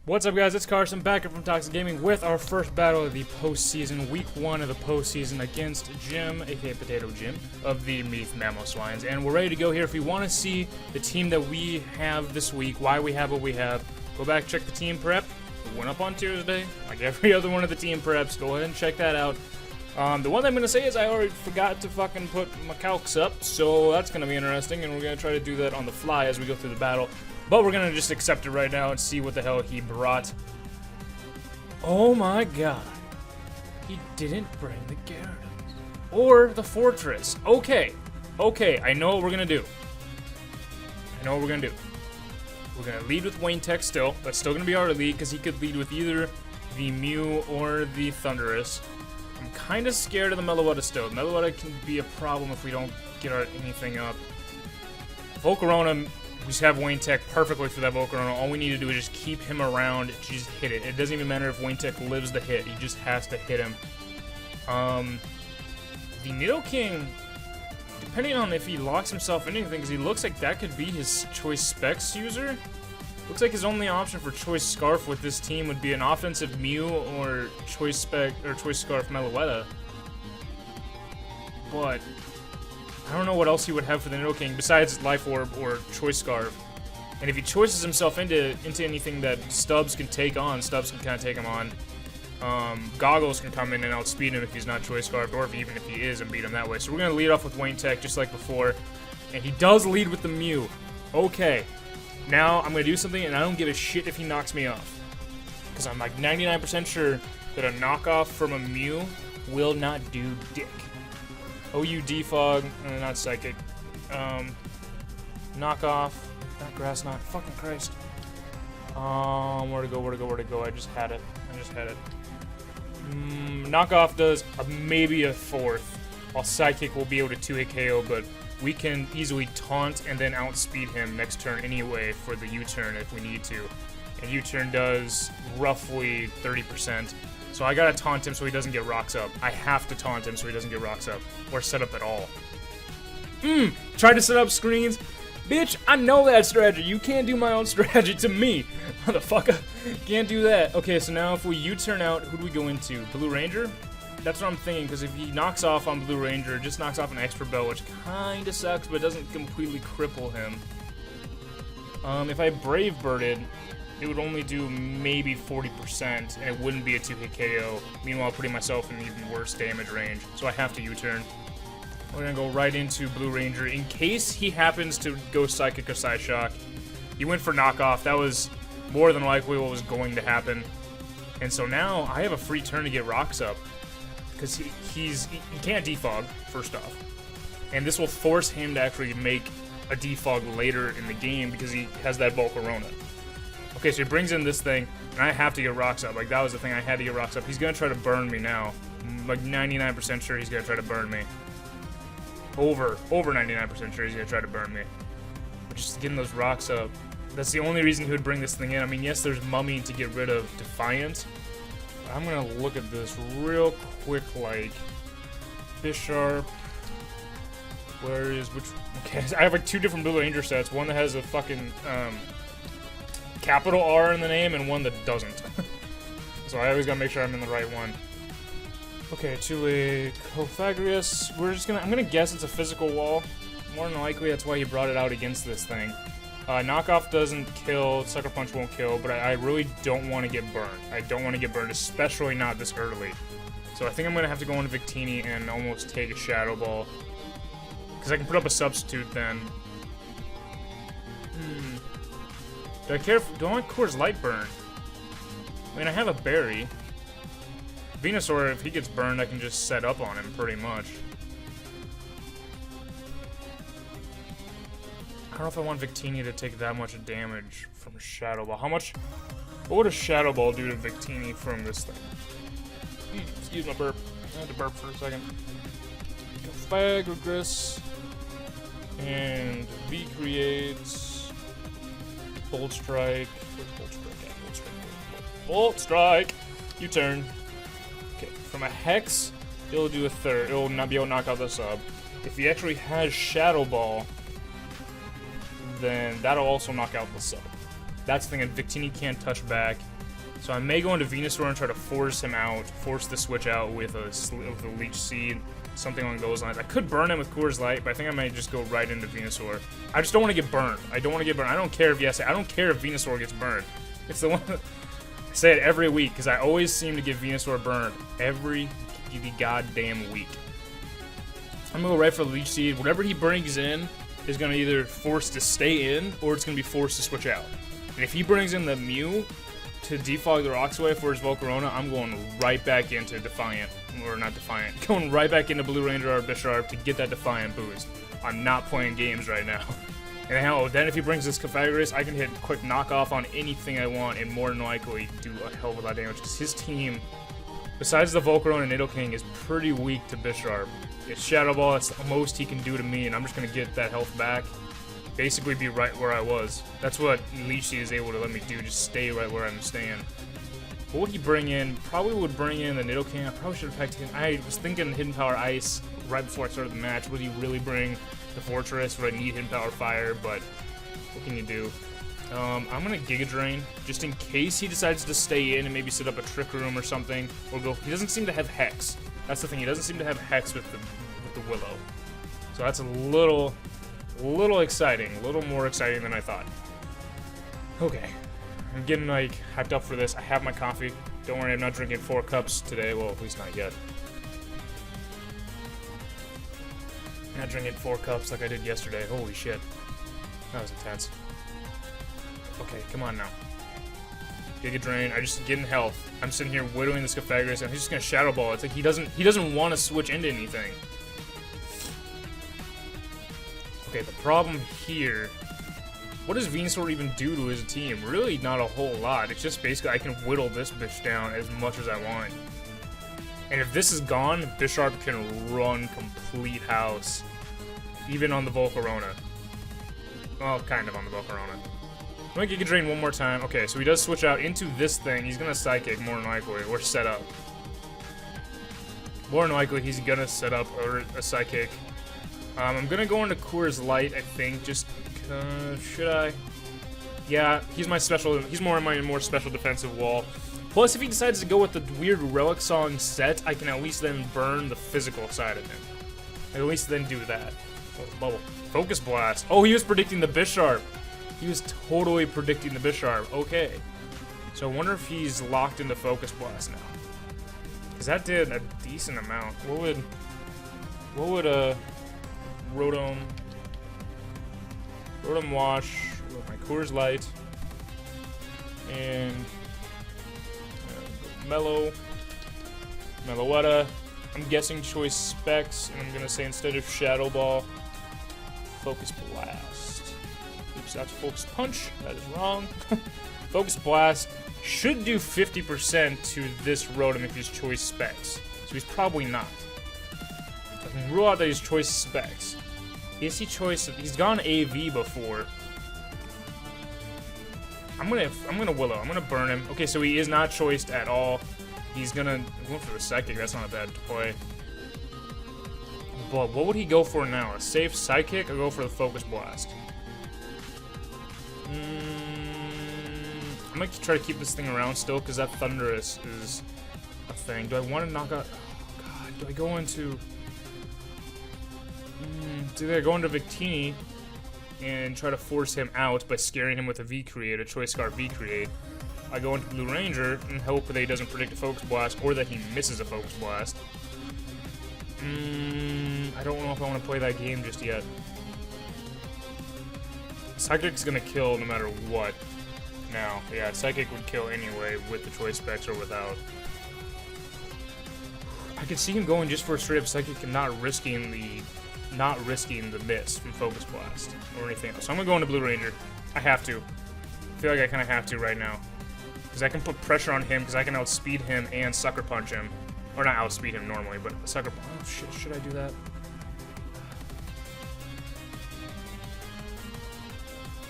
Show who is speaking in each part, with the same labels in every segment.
Speaker 1: What's up, guys? It's Carson back from Toxic Gaming with our first battle of the postseason, week 1 of the postseason against Jim, aka Potato Jim, of the Meath Mamoswines. And we're ready to go here. If you want to see the team that we have this week, why we have what we have, go back, check the team prep. It went up on Tuesday, like every other one of the team preps. Go ahead and check that out. The one thing I'm going to say is I already forgot to fucking put my calcs up, so that's going to be interesting, and we're going to try to do that on the fly as we go through the battle. But we're going to just accept it right now and see what the hell he brought. Oh my god. He didn't bring the Gyarados. Or the Fortress. Okay. Okay, I know what we're going to do. We're going to lead with Wayne Tech still. That's still going to be our lead, because he could lead with either the Mew or the Thundurus. I'm kind of scared of the Meloetta still. Meloetta can be a problem if we don't get anything up. Volcarona, we just have Wayne Tech perfectly for that Volcarona. All we need to do is just keep him around to just hit it. It doesn't even matter if Wayne Tech lives the hit. He just has to hit him. The Nidoking, depending on if he locks himself into anything, because he looks like that could be his Choice Specs user. Looks like his only option for Choice Scarf with this team would be an offensive Mew or Choice Spec or Choice Scarf Meloetta. But I don't know what else he would have for the Nidoking besides Life Orb or Choice Scarf. And if he choices himself into anything that Stubbs can take on, Stubbs can kind of take him on. Goggles can come in and outspeed him if he's not Choice Scarfed, or even if he is, and beat him that way. So we're going to lead off with Wayne Tech just like before. And he does lead with the Mew. Okay. Now I'm going to do something, and I don't give a shit if he knocks me off. Because I'm like 99% sure that a knockoff from a Mew will not do dick. OU Defog, not Psychic. Knockoff, not Grass Knot, fucking Christ. Where to go? I just had it. Knockoff does maybe a fourth, while Sidekick will be able to 2-hit KO, but we can easily taunt and then outspeed him next turn anyway for the U-turn if we need to. And U-turn does roughly 30%. So I gotta taunt him so he doesn't get rocks up. I have to taunt him so he doesn't get rocks up. Or set up at all. Try to set up screens. Bitch, I know that strategy. You can't do my own strategy to me. Motherfucker. Can't do that. Okay, so now if we U-turn out, who do we go into? Blue Ranger? That's what I'm thinking, because if he knocks off on Blue Ranger, it just knocks off an extra bell, which kinda sucks, but doesn't completely cripple him. If I Brave Birded, it would only do maybe 40%, and it wouldn't be a 2-hit KO, meanwhile putting myself in even worse damage range, so I have to U-turn. We're gonna go right into Blue Ranger, in case he happens to go Psychic or Psyshock. He went for knockoff, that was more than likely what was going to happen. And so now, I have a free turn to get rocks up. Because he can't defog, first off. And this will force him to actually make a defog later in the game because he has that Volcarona. Okay, so he brings in this thing, and I have to get rocks up. Like, that was the thing, I had to get rocks up. He's going to try to burn me now. I'm like 99% sure he's going to try to burn me. Over 99% sure he's going to try to burn me. But just getting those rocks up. That's the only reason he would bring this thing in. I mean, yes, there's Mummy to get rid of Defiant. I'm gonna look at this real quick, like, Bisharp, okay, I have like 2 different Blue Ranger sets, one that has a fucking, capital R in the name, and one that doesn't. So I always gotta make sure I'm in the right one. Okay, to a Cofagrius, I'm gonna guess it's a physical wall. More than likely, that's why he brought it out against this thing. Knockoff doesn't kill, Sucker Punch won't kill, but I really don't want to get burned. I don't want to get burned, especially not this early. So I think I'm going to have to go into Victini and almost take a Shadow Ball. Because I can put up a substitute then. Do I want Coors Light burn? I mean, I have a Berry. Venusaur, if he gets burned, I can just set up on him pretty much. I don't know if I want Victini to take that much damage from a Shadow Ball. What would a Shadow Ball do to Victini from this thing? Excuse my burp. I had to burp for a second. Cofagrigus. And V creates Bolt Strike. Bolt Strike! U-turn. Okay, from a Hex, it'll do a third. It'll not be able to knock out the sub. If he actually has Shadow Ball, then that'll also knock out the sub. That's the thing, and Victini can't touch back. So I may go into Venusaur and try to force him out, force the switch out with the Leech Seed, something along those lines. I could burn him with Coors Light, but I think I might just go right into Venusaur. I just don't want to get burned. I don't want to get burned. I don't care if I don't care if Venusaur gets burned. It's the one that I say it every week because I always seem to get Venusaur burned every goddamn week. I'm gonna go right for the Leech Seed. Whatever he brings in is gonna either force to stay in or it's gonna be forced to switch out. And if he brings in the Mew to defog the Rocks away for his Volcarona, I'm going right back into Defiant. Or not Defiant. Going right back into Blue Ranger or Bisharp to get that Defiant boost. I'm not playing games right now. And hell, then if he brings this Cofagrigus, I can hit quick knockoff on anything I want and more than likely do a hell of a lot of damage. Because his team, besides the Volcarona and Nidoking, is pretty weak to Bisharp. It's Shadow Ball, that's the most he can do to me, and I'm just going to get that health back. Basically be right where I was. That's what Leech Seed is able to let me do, just stay right where I'm staying. What would he bring in? Probably would bring in the Nidoking. I probably should have packed him. I was thinking Hidden Power Ice right before I started the match. Would he really bring the Fortress? Would I need Hidden Power Fire? But what can you do? I'm going to Giga Drain, just in case he decides to stay in and maybe set up a Trick Room or something. Or go. He doesn't seem to have Hex. That's the thing. He doesn't seem to have Hex with the Willow. So that's a little exciting. A little more exciting than I thought. Okay. I'm getting, like, hyped up for this. I have my coffee. Don't worry, I'm not drinking 4 cups today. Well, at least not yet. I'm not drinking 4 cups like I did yesterday. Holy shit. That was intense. Okay, come on now. Giga Drain. I just getting health. I'm sitting here whittling this Cofagrigus, and he's just gonna Shadow Ball. It's like he doesn't want to switch into anything. Okay, the problem here. What does Venusaur even do to his team? Really not a whole lot. It's just basically I can whittle this bitch down as much as I want. And if this is gone, Bisharp can run complete house. Even on the Volcarona. Well, kind of on the Volcarona. I'm gonna Giga Drain one more time. Okay, so he does switch out into this thing. He's gonna Psychic more than likely, or set up. More than likely, he's gonna set up a Psychic. I'm gonna go into Coors Light, I think, just should I? Yeah, he's my special. He's more special defensive wall. Plus, if he decides to go with the weird Relic Song set, I can at least then burn the physical side of him. At least then do that. Oh, bubble. Focus Blast. Oh, he was predicting the Bisharp. He was totally predicting the Bisharp. Okay. So I wonder if he's locked into Focus Blast now. Because that did a decent amount. What would Rotom Wash with my Coors Light and Meloetta. I'm guessing Choice Specs, and I'm gonna say instead of Shadow Ball, Focus Blast. Oops, that's Focus Punch. That is wrong. Focus Blast should do 50% to this Rotom if he's Choice Specs. So he's probably not. I can rule out that he's Choice Specs. Is he Choice? He's gone AV before. I'm gonna Willow. I'm gonna burn him. Okay, so he is not choiced at all. He's gonna go for the Psychic. That's not a bad play. But what would he go for now? A safe Psychic or go for the Focus Blast? I might try to keep this thing around still because that Thunderous is a thing. Do I want to knock out? Oh God! Do I go into? Do I go into Victini and try to force him out by scaring him with a V-Create, a Choice Scarf V-Create? I go into Blue Ranger and hope that he doesn't predict a Focus Blast or that he misses a Focus Blast. I don't know if I want to play that game just yet. Psychic's gonna kill no matter what. Now, yeah, Psychic would kill anyway with the Choice Specs or without. I could see him going just for a straight up Psychic and not risking the miss from Focus Blast or anything else. So I'm gonna go into Blue Ranger. I have to. I feel like I kind of have to right now. Because I can put pressure on him because I can outspeed him and Sucker Punch him. Or not outspeed him normally, but Sucker Punch. Oh shit, should I do that?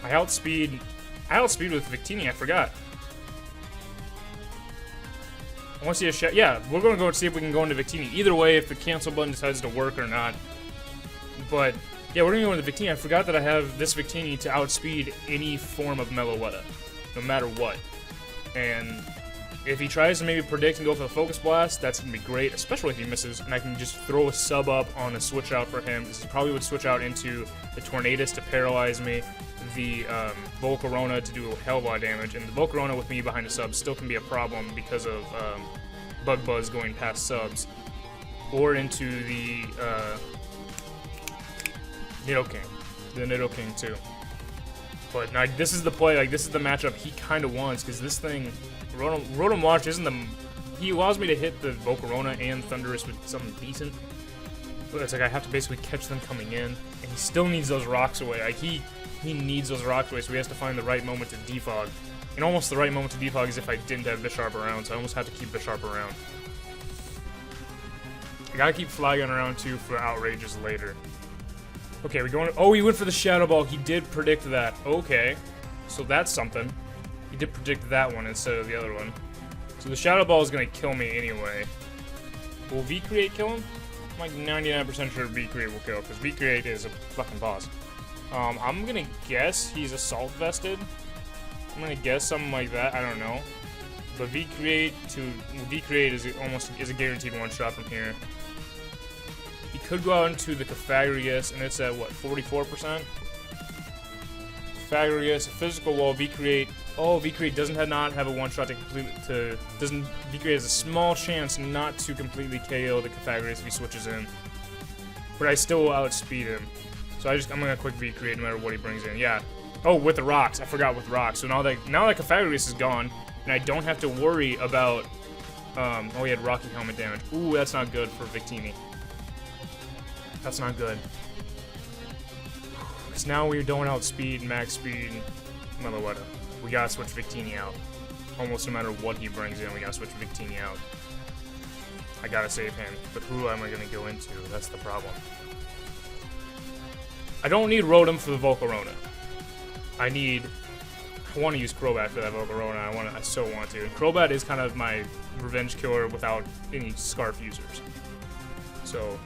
Speaker 1: I outspeed with Victini, I forgot. I want to see a shot. Yeah, we're going to go and see if we can go into Victini. Either way, if the cancel button decides to work or not. But, yeah, we're going to go into Victini. I forgot that I have this Victini to outspeed any form of Meloetta, no matter what. And If he tries to maybe predict and go for the Focus Blast, that's going to be great, especially if he misses, and I can just throw a sub up on a switch out for him. This probably would switch out into the Tornadus to paralyze me, the Volcarona to do a hell of a lot of damage, and the Volcarona with me behind the sub still can be a problem because of Bug Buzz going past subs, or into the Nidoking. The Nidoking too. But now, this is the play, like this is the matchup he kind of wants, because this thing, rotom-w isn't the, he allows me to hit the Volcarona and Thundurus with something decent, but it's like I have to basically catch them coming in, and he still needs those rocks away. Like he needs those rocks away, so he has to find the right moment to defog. And almost the right moment to defog is if I didn't have Bisharp around, so I almost have to keep Bisharp around. I gotta keep Flygon around too for outrages later. Okay, we going. Oh, he went for the Shadow Ball. He did predict that. Okay, so that's something. He did predict that one instead of the other one. So the Shadow Ball is gonna kill me anyway. Will V-Create kill him? I'm like 99% sure V-Create will kill, because V-Create is a fucking boss. I'm gonna guess he's Assault Vested. I'm gonna guess something like that. I don't know. But V-Create is a guaranteed one-shot from here. He could go out into the Cofagrigus, and it's at what, 44%? Cofagrigus, a physical wall, V-Create. Oh, V-Create doesn't not have a one-shot to complete V-Create has a small chance not to completely KO the Cofagrigus if he switches in. But I still will outspeed him. So I'm gonna quick V-Create no matter what he brings in. Yeah. Oh, with the rocks. I forgot with rocks. So now that Cofagrigus is gone, and I don't have to worry about oh, he had Rocky Helmet damage. Ooh, that's not good for Victini. That's not good. Because now we're going outspeed, max speed, Meloetta. We gotta switch Victini out. Almost no matter what he brings in, we gotta switch Victini out. I gotta save him. But who am I gonna go into? That's the problem. I don't need Rotom for the Volcarona. I want to use Crobat for that Volcarona. I so want to. And Crobat is kind of my revenge killer without any Scarf users. So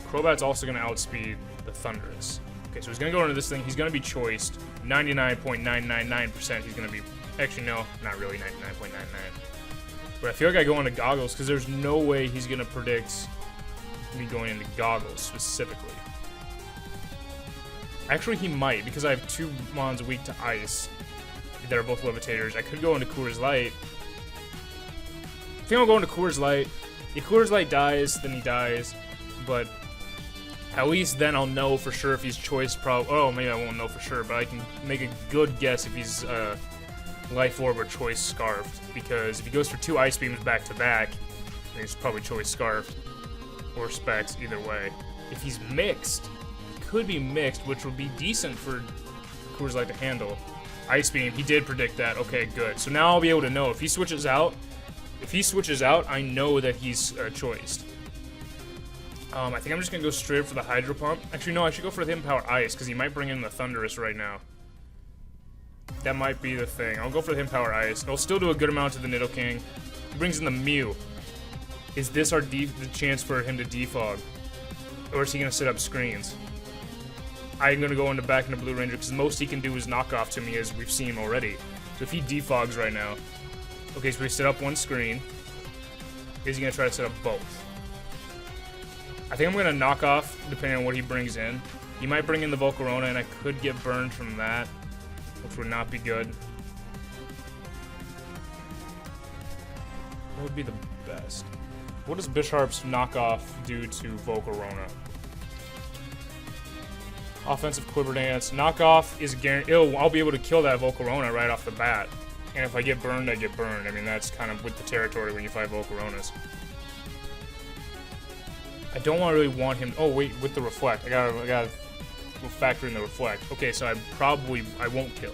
Speaker 1: Crobat's also going to outspeed the Thundurus. Okay, so he's going to go into this thing. He's going to be choiced. 99.999% he's going to be... Actually, no, not really 99.99. But I feel like I go into Goggles because there's no way he's going to predict me going into Goggles specifically. Actually, he might, because I have two Mons weak to Ice that are both Levitators. I could go into Coors Light. I think I'll go into Coors Light. If Coors Light dies, then he dies. But at least then I'll know for sure if he's Choice Oh, maybe I won't know for sure, but I can make a good guess if he's Life Orb or Choice Scarfed. Because if he goes for two Ice Beams back-to-back, then he's probably Choice Scarfed. Or Specs, either way. If he's mixed... could be mixed, which would be decent for Coors Light to handle. Ice Beam, he did predict that. Okay, good. So now I'll be able to know if he switches out. If he switches out, I know that he's choiced. I think I'm just gonna go straight for the Hydro Pump. Actually, no, I should go for the Hidden Power Ice because he might bring in the Thundurus right now. That might be the thing. I'll go for the Hidden Power Ice. It'll still do a good amount to the Nidoking. He brings in the Mew. Is this the chance for him to defog, or is he gonna set up screens? I'm going to go back into Blue Ranger because the most he can do is knock off to me, as we've seen already. So if he defogs right now... Okay, so we set up one screen. Is he going to try to set up both? I think I'm going to knock off, depending on what he brings in. He might bring in the Volcarona, and I could get burned from that, which would not be good. What would be the best? What does Bisharp's knockoff do to Volcarona? Offensive Quiver Dance. Knockoff is guaranteed. I'll be able to kill that Volcarona right off the bat. And if I get burned, I get burned. I mean, that's kind of with the territory when you fight Volcaronas. I don't really want him... Oh, wait, with the Reflect. I gotta factor in the Reflect. Okay, so I won't kill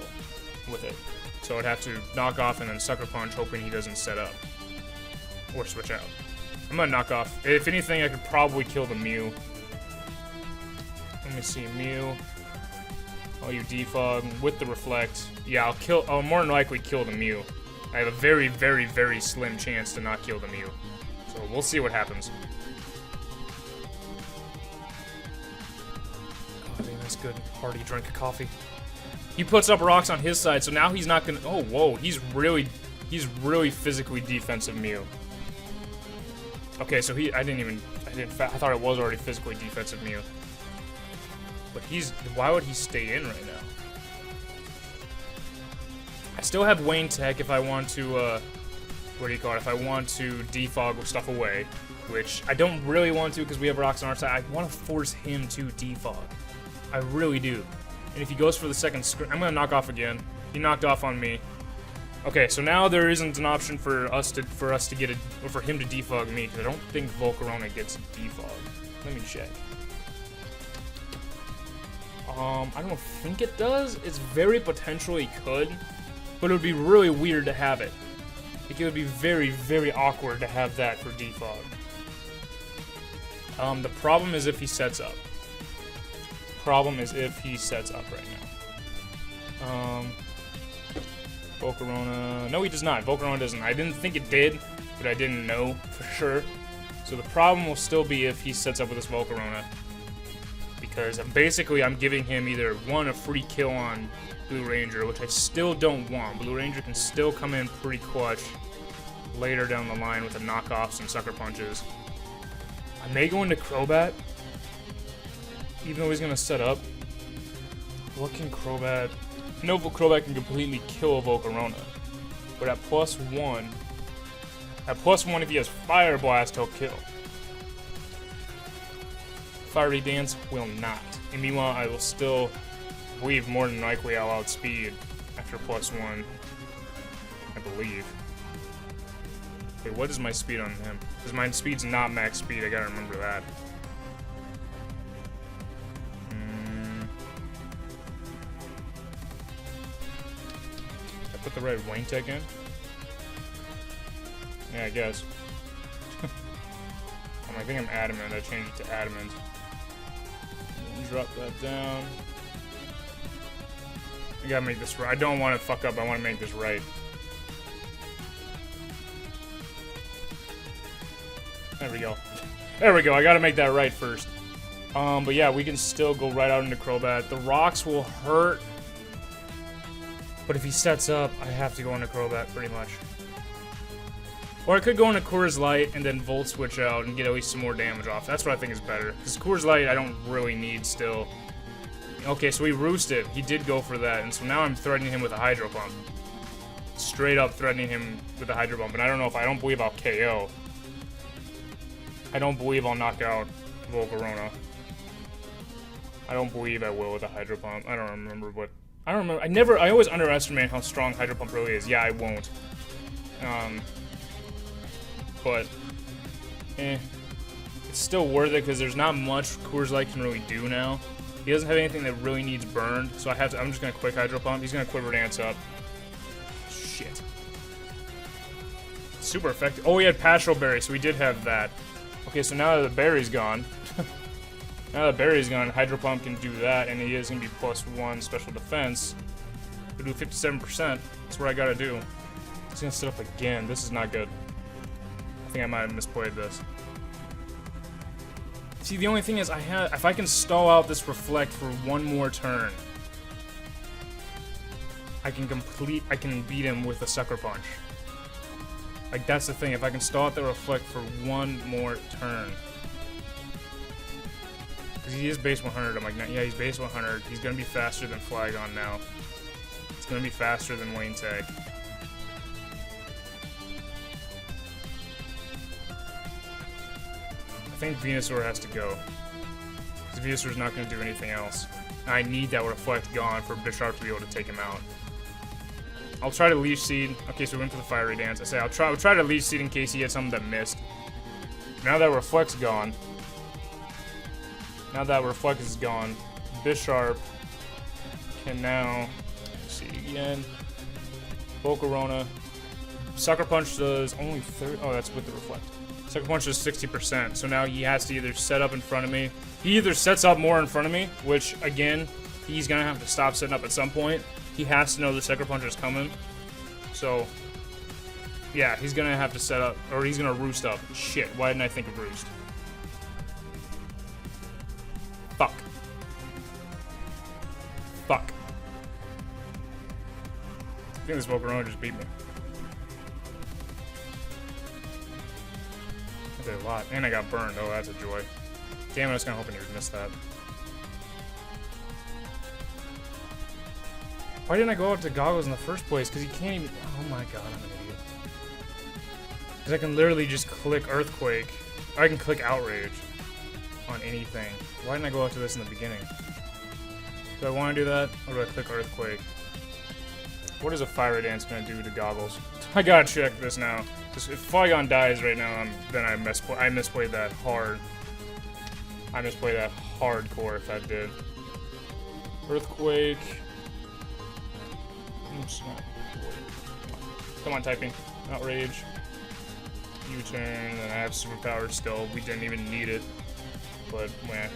Speaker 1: with it. So I'd have to knock off and then Sucker Punch, hoping he doesn't set up. Or switch out. I'm gonna knock off. If anything, I could probably kill the Mew. Let me see, Mew. Oh, you defog with the Reflect. Yeah, I'll more than likely kill the Mew. I have a very, very, very slim chance to not kill the Mew. So we'll see what happens. Oh, man, that's good. Hearty drink of coffee. He puts up rocks on his side, so now he's not gonna... Oh, whoa, he's really... He's really physically defensive Mew. Okay, so I thought it was already physically defensive Mew. But why would he stay in right now? I still have Wayne Tech if I want to, what do you call it? If I want to defog stuff away, which I don't really want to because we have rocks on our side. I want to force him to defog. I really do. And if he goes for the second screen, I'm going to knock off again. He knocked off on me. Okay, so now there isn't an option for us to get or for him to defog me, because I don't think Volcarona gets defogged. Let me check. I don't think it does. It's very potentially could, but it would be really weird to have it. Like, it would be very, very awkward to have that for defog. The problem is if he sets up. Problem is if he sets up right now. Volcarona. No, he does not. Volcarona doesn't. I didn't think it did, but I didn't know for sure. So the problem will still be if he sets up with this Volcarona. Because I'm giving him either one, a free kill on Blue Ranger, which I still don't want. Blue Ranger can still come in pretty clutch later down the line with the knockoffs and sucker punches. I may go into Crobat, even though he's going to set up. What can Crobat... No, Crobat can completely kill a Volcarona. But at +1... At +1, if he has Fire Blast, he'll kill. Fiery Dance will not. And meanwhile, I will still believe more than likely I'll outspeed after +1. I believe. Okay, what is my speed on him? Because my speed's not max speed, I gotta remember that. I put the right Wayne Tech in? Yeah, I guess. I think I'm adamant. I changed it to adamant. Drop that down. I gotta make this right. I don't want to fuck up. I want to make this right. There we go. There we go. I gotta make that right first. But yeah, we can still go right out into Crobat. The rocks will hurt. But if he sets up, I have to go into Crobat pretty much. Or I could go into Coors Light and then Volt Switch out and get at least some more damage off. That's what I think is better. Because Coors Light I don't really need still. Okay, so he roosted. He did go for that. And so now I'm threatening him with a Hydro Pump. Straight up threatening him with a Hydro Pump. And I don't know if I don't believe I'll KO. I don't believe I'll knock out Volcarona. I don't believe I will with a Hydro Pump. I don't remember what... I don't remember. I always underestimate how strong Hydro Pump really is. Yeah, I won't. But, it's still worth it because there's not much Coors Light can really do now. He doesn't have anything that really needs burned, so I'm just gonna quick Hydro Pump. He's gonna Quiver Dance up. Shit. Super effective. Oh, he had Pastoral Berry, so we did have that. Okay, so now that the berry's gone, Hydro Pump can do that, and he is gonna be +1 special defense. We do 57%. That's what I gotta do. He's gonna sit up again. This is not good. I think I might have misplayed this. See, the only thing is, if I can stall out this Reflect for one more turn, I can beat him with a Sucker Punch. Like, that's the thing. If I can stall out the Reflect for one more turn. Because he is base 100. I'm like, yeah, he's base 100. He's going to be faster than Flygon now. It's going to be faster than Wayne Tag. I think Venusaur has to go. Because Venusaur's not going to do anything else. I need that Reflect gone for Bisharp to be able to take him out. I'll try to Leaf Seed. Okay, so we went for the Fiery Dance. I say I'll try to Leaf Seed in case he had something that missed. Now that Reflect's gone. Now that Reflect is gone, Bisharp can now Seed again. Volcarona. Sucker Punch does only 30. Oh, that's with the Reflect. Sucker Punch does 60%, so now he has to either set up in front of me. He either sets up more in front of me, which, again, he's going to have to stop setting up at some point. He has to know the Sucker Punch is coming. So, yeah, he's going to have to set up, or he's going to Roost up. Shit, why didn't I think of Roost? Fuck. Fuck. I think this Volcarona just beat me. did a lot. And I got burned. Oh, that's a joy. Damn it, I was kind of hoping you would miss that. Why didn't I go out to goggles in the first place? Because you can't even... Oh my god, I'm an idiot. Because I can literally just click Earthquake. Or I can click Outrage on anything. Why didn't I go out to this in the beginning? Do I want to do that? Or do I click Earthquake? What is a Fire Dance going to do to goggles? I gotta check this now. Because if Flygon dies right now, then I misplayed that hard. I misplayed that hardcore if I did. Earthquake... Oops. Come on, typing. Outrage. U-turn, and I have superpower still. We didn't even need it. But, meh.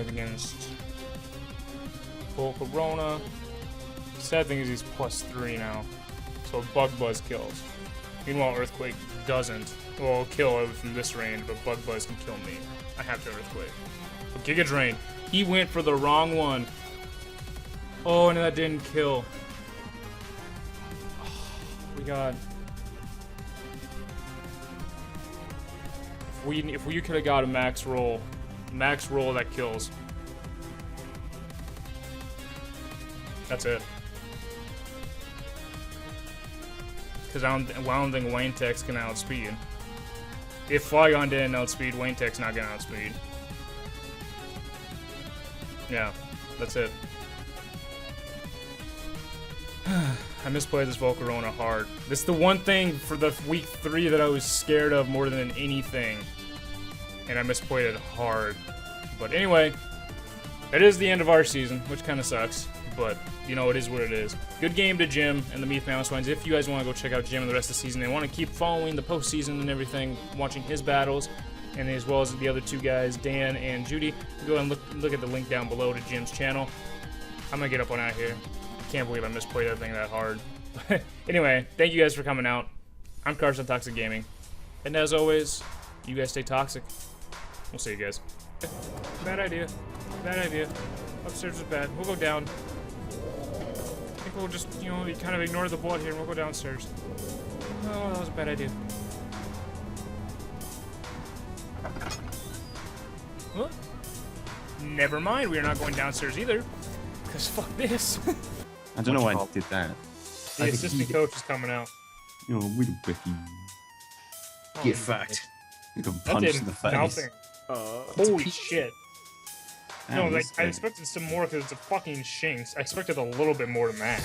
Speaker 1: Against Volcarona. Sad thing is he's +3 now. So Bug Buzz kills. Meanwhile, Earthquake doesn't. Well, kill it from this range, but Bug Buzz can kill me. I have to Earthquake. But Giga Drain. He went for the wrong one. Oh, and that didn't kill. Oh, we got... If we could have got a max roll that kills. That's it. Because I don't think Wayne Tech's gonna outspeed. If Flygon didn't outspeed, Wayne Tech's not gonna outspeed. Yeah, that's it. I misplayed this Volcarona hard. This is the one thing for the week 3 that I was scared of more than anything. And I misplayed it hard. But anyway, it is the end of our season, which kind of sucks. But, you know, it is what it is. Good game to Jim and the Meath Mamoswines. If you guys want to go check out Jim and the rest of the season and want to keep following the postseason and everything, watching his battles, and as well as the other two guys, Dan and Judy, go and look at the link down below to Jim's channel. I'm going to get up on out here. Can't believe I misplayed that thing that hard. Anyway, thank you guys for coming out. I'm Carson Toxic Gaming. And as always, you guys stay toxic. We'll see you guys. Bad idea. Bad idea. Upstairs is bad. We'll go down. I think we'll just, you know, kind of ignore the blood here and we'll go downstairs. Oh, that was a bad idea. Huh? Never mind, we are not going downstairs either. Because fuck this.
Speaker 2: I don't know why I did that.
Speaker 1: The assistant coach is coming out.
Speaker 2: You know, really quicky.
Speaker 3: Get fucked.
Speaker 2: You got punched in the face.
Speaker 1: Nothing. Holy shit. No, like, I expected some more because it's a fucking Shinx. I expected a little bit more than that.